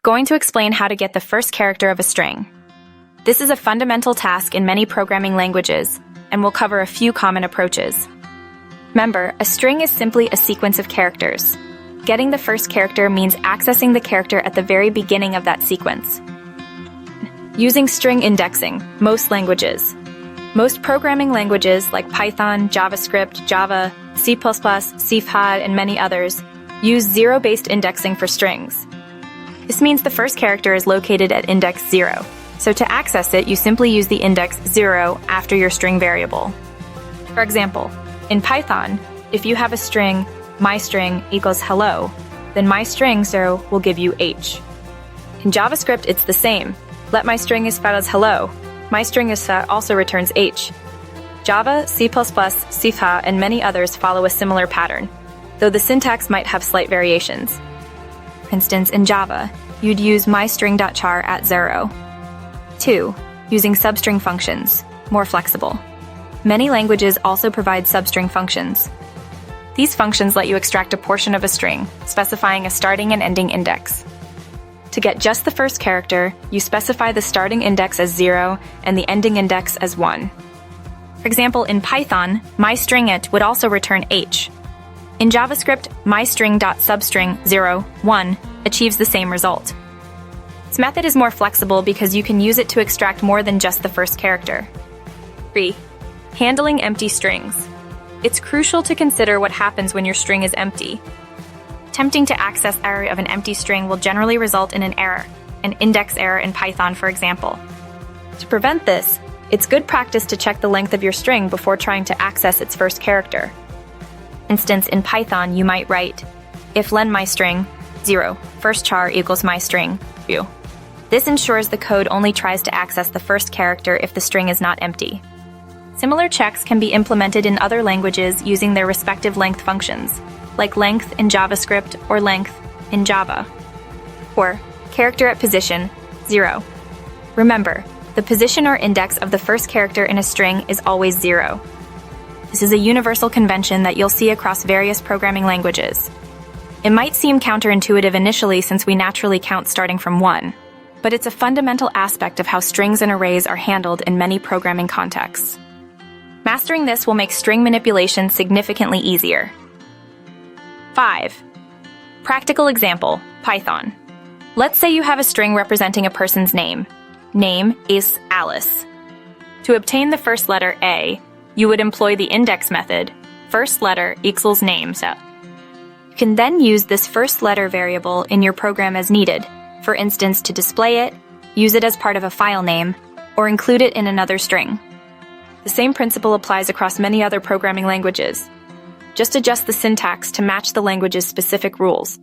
Going to explain how to get the first character of a string. This is a fundamental task in many programming languages, and we'll cover a few common approaches. Remember, a string is simply a sequence of characters. Getting the first character means accessing the character at the very beginning of that sequence. Using string indexing, most languages. Most programming languages like Python, JavaScript, Java, C++, C#, and many others use zero-based indexing for strings. This means the first character is located at index 0. So to access it, you simply use the index 0 after your string variable. For example, in Python, if you have a string myString equals hello, then myString0 will give you h. In JavaScript, it's the same. Let myString is fed as hello. MyString is also returns h. Java, C++, C#, and many others follow a similar pattern, though the syntax might have slight variations. For instance, in Java, you'd use myString.char at 0. 2. Using substring functions, more flexible. Many languages also provide substring functions. These functions let you extract a portion of a string, specifying a starting and ending index. To get just the first character, you specify the starting index as 0 and the ending index as 1. For example, in Python, myStringIt would also return h. In JavaScript, myString.substring0, 1 achieves the same result. This method is more flexible because you can use it to extract more than just the first character. 3. Handling empty strings. It's crucial to consider what happens when your string is empty. Attempting to access the array of an empty string will generally result in an error, an index error in Python, for example. To prevent this, it's good practice to check the length of your string before trying to access its first character. For instance, in Python, you might write, if len myString 0, first char equals myString 2. This ensures the code only tries to access the first character if the string is not empty. Similar checks can be implemented in other languages using their respective length functions, like length in JavaScript or length in Java. 4. Character at position 0. Remember, the position or index of the first character in a string is always 0. This is a universal convention that you'll see across various programming languages. It might seem counterintuitive initially since we naturally count starting from 1, but it's a fundamental aspect of how strings and arrays are handled in many programming contexts. Mastering this will make string manipulation significantly easier. 5. Practical example, Python. Let's say you have a string representing a person's name. Name is Alice. To obtain the first letter A, you would employ the index method, first letter equals name. You can then use this first letter variable in your program as needed, for instance to display it, use it as part of a file name, or include it in another string. The same principle applies across many other programming languages. Just adjust the syntax to match the language's specific rules.